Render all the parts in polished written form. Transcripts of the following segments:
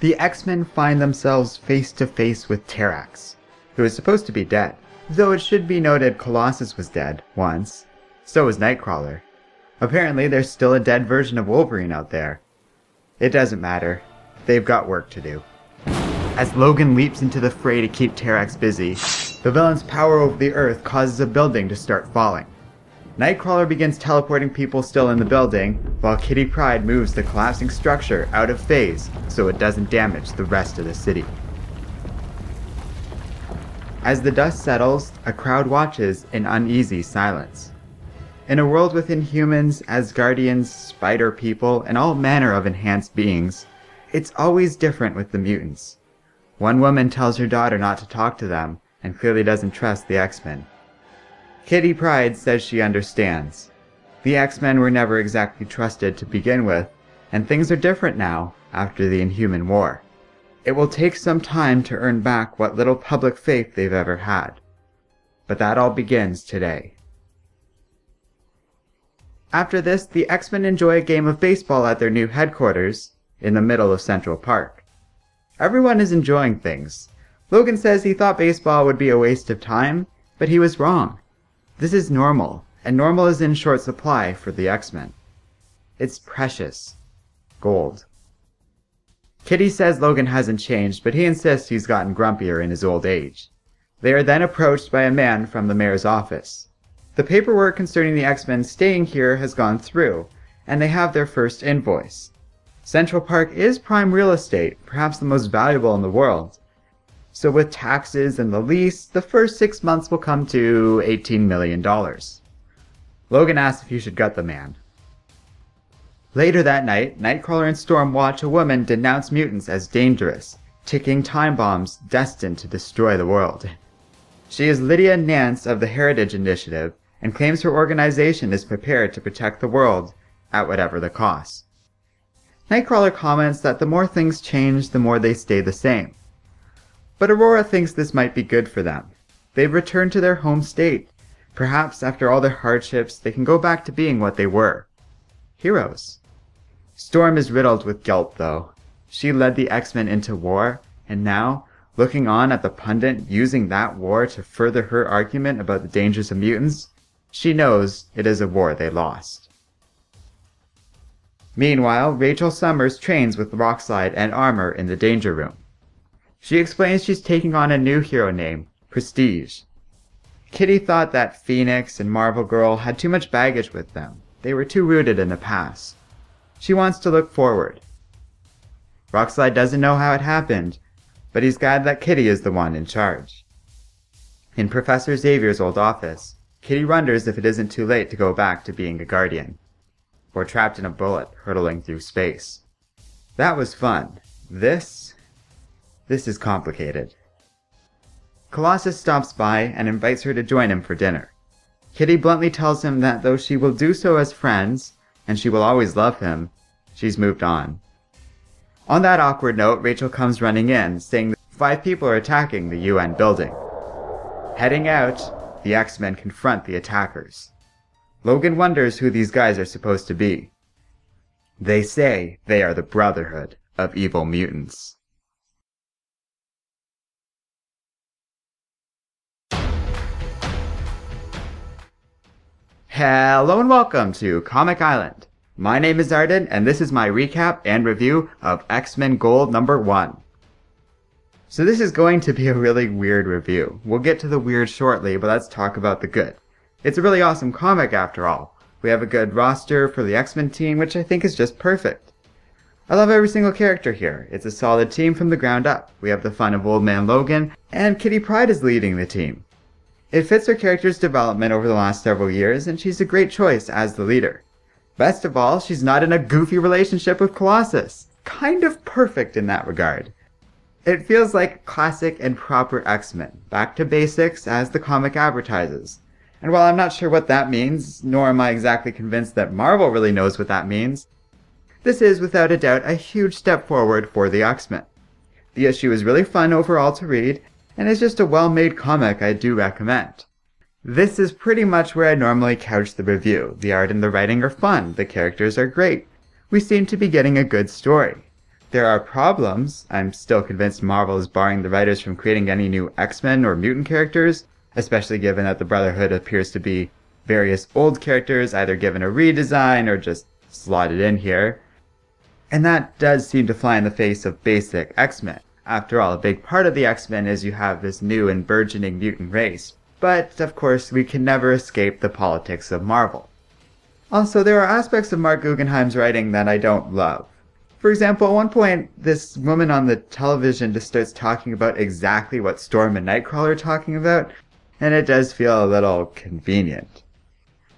The X-Men find themselves face to face with Terax, who is supposed to be dead. Though it should be noted Colossus was dead once, so was Nightcrawler. Apparently there's still a dead version of Wolverine out there. It doesn't matter, they've got work to do. As Logan leaps into the fray to keep Terax busy, the villain's power over the Earth causes a building to start falling. Nightcrawler begins teleporting people still in the building, while Kitty Pryde moves the collapsing structure out of phase so it doesn't damage the rest of the city. As the dust settles, a crowd watches in uneasy silence. In a world with Inhumans, Asgardians, spider people, and all manner of enhanced beings, it's always different with the mutants. One woman tells her daughter not to talk to them, and clearly doesn't trust the X-Men. Kitty Pryde says she understands. The X-Men were never exactly trusted to begin with, and things are different now after the Inhuman War. It will take some time to earn back what little public faith they've ever had. But that all begins today. After this, the X-Men enjoy a game of baseball at their new headquarters, in the middle of Central Park. Everyone is enjoying things. Logan says he thought baseball would be a waste of time, but he was wrong. This is normal, and normal is in short supply for the X-Men. It's precious. Gold. Kitty says Logan hasn't changed, but he insists he's gotten grumpier in his old age. They are then approached by a man from the mayor's office. The paperwork concerning the X-Men staying here has gone through, and they have their first invoice. Central Park is prime real estate, perhaps the most valuable in the world. So with taxes and the lease, the first 6 months will come to $18 million. Logan asks if he should gut the man. Later that night, Nightcrawler and Storm watch a woman denounce mutants as dangerous, ticking time bombs destined to destroy the world. She is Lydia Nance of the Heritage Initiative, and claims her organization is prepared to protect the world at whatever the cost. Nightcrawler comments that the more things change, the more they stay the same. But Aurora thinks this might be good for them. They've returned to their home state. Perhaps after all their hardships, they can go back to being what they were. Heroes. Storm is riddled with guilt, though. She led the X-Men into war, and now, looking on at the pundit using that war to further her argument about the dangers of mutants, she knows it is a war they lost. Meanwhile, Rachel Summers trains with Rockslide and Armor in the Danger Room. She explains she's taking on a new hero named Prestige. Kitty thought that Phoenix and Marvel Girl had too much baggage with them. They were too rooted in the past. She wants to look forward. Rockslide doesn't know how it happened, but he's glad that Kitty is the one in charge. In Professor Xavier's old office, Kitty wonders if it isn't too late to go back to being a Guardian, or trapped in a bullet hurtling through space. That was fun. This is complicated. Colossus stops by and invites her to join him for dinner. Kitty bluntly tells him that though she will do so as friends, and she will always love him, she's moved on. On that awkward note, Rachel comes running in, saying that 5 people are attacking the UN building. Heading out, the X-Men confront the attackers. Logan wonders who these guys are supposed to be. They say they are the Brotherhood of Evil Mutants. Hello and welcome to Comic Island. My name is Arden, and this is my recap and review of X-Men Gold #1. So this is going to be a really weird review. We'll get to the weird shortly, but let's talk about the good. It's a really awesome comic after all. We have a good roster for the X-Men team, which I think is just perfect. I love every single character here. It's a solid team from the ground up. We have the fun of Old Man Logan, and Kitty Pryde is leading the team. It fits her character's development over the last several years, and she's a great choice as the leader. Best of all, she's not in a goofy relationship with Colossus. Kind of perfect in that regard. It feels like classic and proper X-Men, back to basics as the comic advertises. And while I'm not sure what that means, nor am I exactly convinced that Marvel really knows what that means, this is without a doubt a huge step forward for the X-Men. The issue is really fun overall to read, and is just a well-made comic I do recommend. This is pretty much where I normally couch the review. The art and the writing are fun, the characters are great. We seem to be getting a good story. there are problems, I'm still convinced Marvel is barring the writers from creating any new X-Men or mutant characters, especially given that the Brotherhood appears to be various old characters, either given a redesign or just slotted in here. And that does seem to fly in the face of basic X-Men. After all, a big part of the X-Men is you have this new and burgeoning mutant race. But, of course, we can never escape the politics of Marvel. Also, there are aspects of Mark Guggenheim's writing that I don't love. For example, at one point, this woman on the television just starts talking about exactly what Storm and Nightcrawler are talking about, and it does feel a little convenient.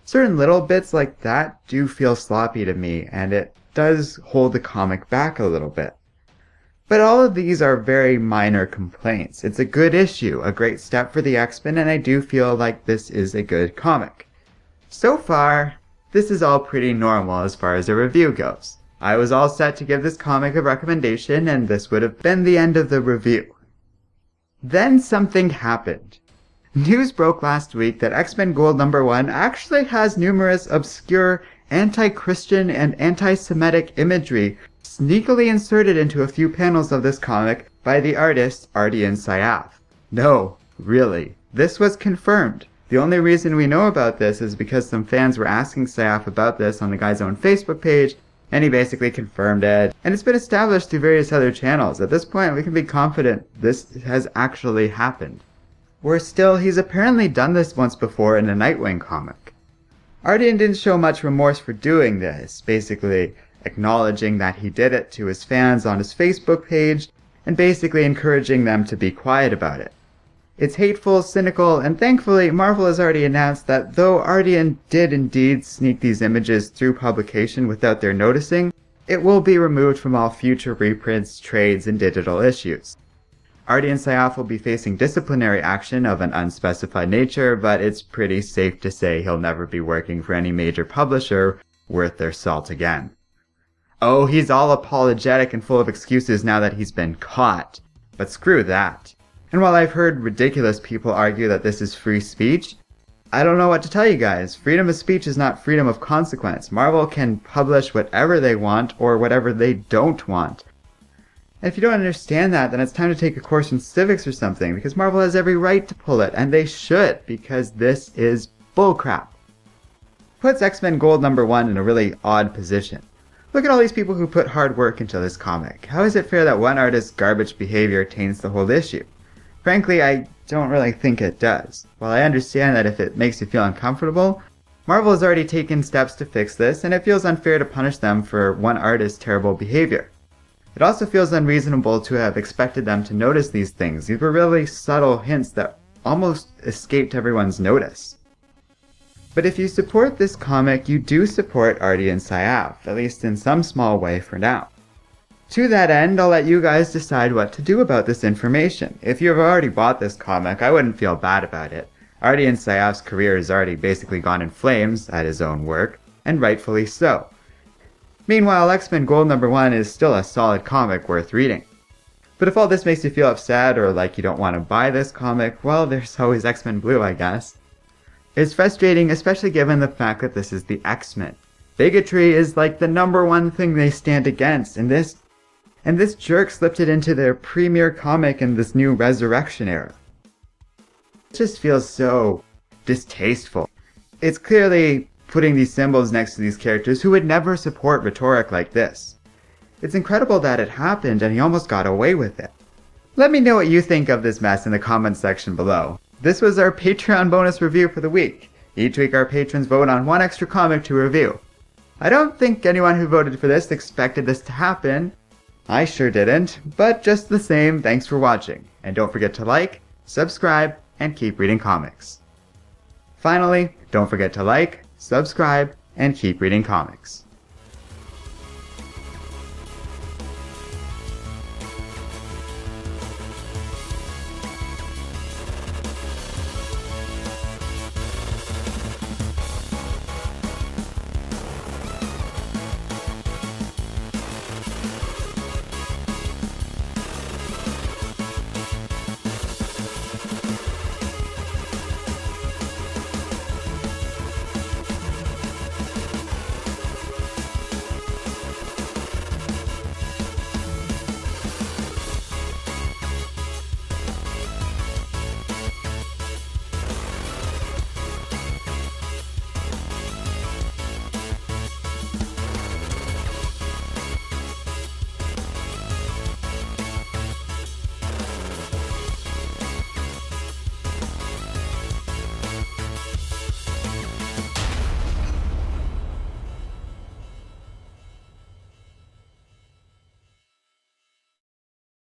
Certain little bits like that do feel sloppy to me, and it does hold the comic back a little bit. But all of these are very minor complaints. It's a good issue, a great step for the X-Men, and I do feel like this is a good comic. So far, this is all pretty normal as far as a review goes. I was all set to give this comic a recommendation, and this would have been the end of the review. Then something happened. News broke last week that X-Men Gold #1 actually has numerous obscure anti-Christian and anti-Semitic imagery sneakily inserted into a few panels of this comic by the artist Arden Syaf. No, really, this was confirmed. The only reason we know about this is because some fans were asking Syaf about this on the guy's own Facebook page, and he basically confirmed it. And it's been established through various other channels. At this point, we can be confident this has actually happened. Worse still, he's apparently done this once before in a Nightwing comic. Arden didn't show much remorse for doing this, basically acknowledging that he did it to his fans on his Facebook page, and basically encouraging them to be quiet about it. It's hateful, cynical, and thankfully Marvel has already announced that though Arden did indeed sneak these images through publication without their noticing, it will be removed from all future reprints, trades, and digital issues. Arden Syaf will be facing disciplinary action of an unspecified nature, but it's pretty safe to say he'll never be working for any major publisher worth their salt again. Oh, he's all apologetic and full of excuses now that he's been caught. But screw that. And while I've heard ridiculous people argue that this is free speech, I don't know what to tell you guys. Freedom of speech is not freedom of consequence. Marvel can publish whatever they want or whatever they don't want. And if you don't understand that, then it's time to take a course in civics or something, because Marvel has every right to pull it, and they should, because this is bullcrap. Puts X-Men Gold #1 in a really odd position. Look at all these people who put hard work into this comic. How is it fair that one artist's garbage behavior taints the whole issue? Frankly, I don't really think it does. While I understand that if it makes you feel uncomfortable, Marvel has already taken steps to fix this, and it feels unfair to punish them for one artist's terrible behavior. It also feels unreasonable to have expected them to notice these things. These were really subtle hints that almost escaped everyone's notice. But if you support this comic, you do support Arden Syaf, at least in some small way for now. To that end, I'll let you guys decide what to do about this information. If you've already bought this comic, I wouldn't feel bad about it. Arden Syaf's career has already basically gone in flames at his own work, and rightfully so. Meanwhile, X-Men Gold #1 is still a solid comic worth reading. But if all this makes you feel upset or like you don't want to buy this comic, well, there's always X-Men Blue, I guess. It's frustrating, especially given the fact that this is the X-Men. Bigotry is like the #1 thing they stand against, and this jerk slipped it into their premier comic in this new Resurrection era. It just feels so distasteful. It's clearly putting these symbols next to these characters who would never support rhetoric like this. It's incredible that it happened and he almost got away with it. Let me know what you think of this mess in the comments section below. This was our Patreon bonus review for the week. Each week our patrons vote on one extra comic to review. I don't think anyone who voted for this expected this to happen. I sure didn't, but just the same, thanks for watching. And don't forget to like, subscribe, and keep reading comics. Finally, don't forget to like, subscribe, and keep reading comics.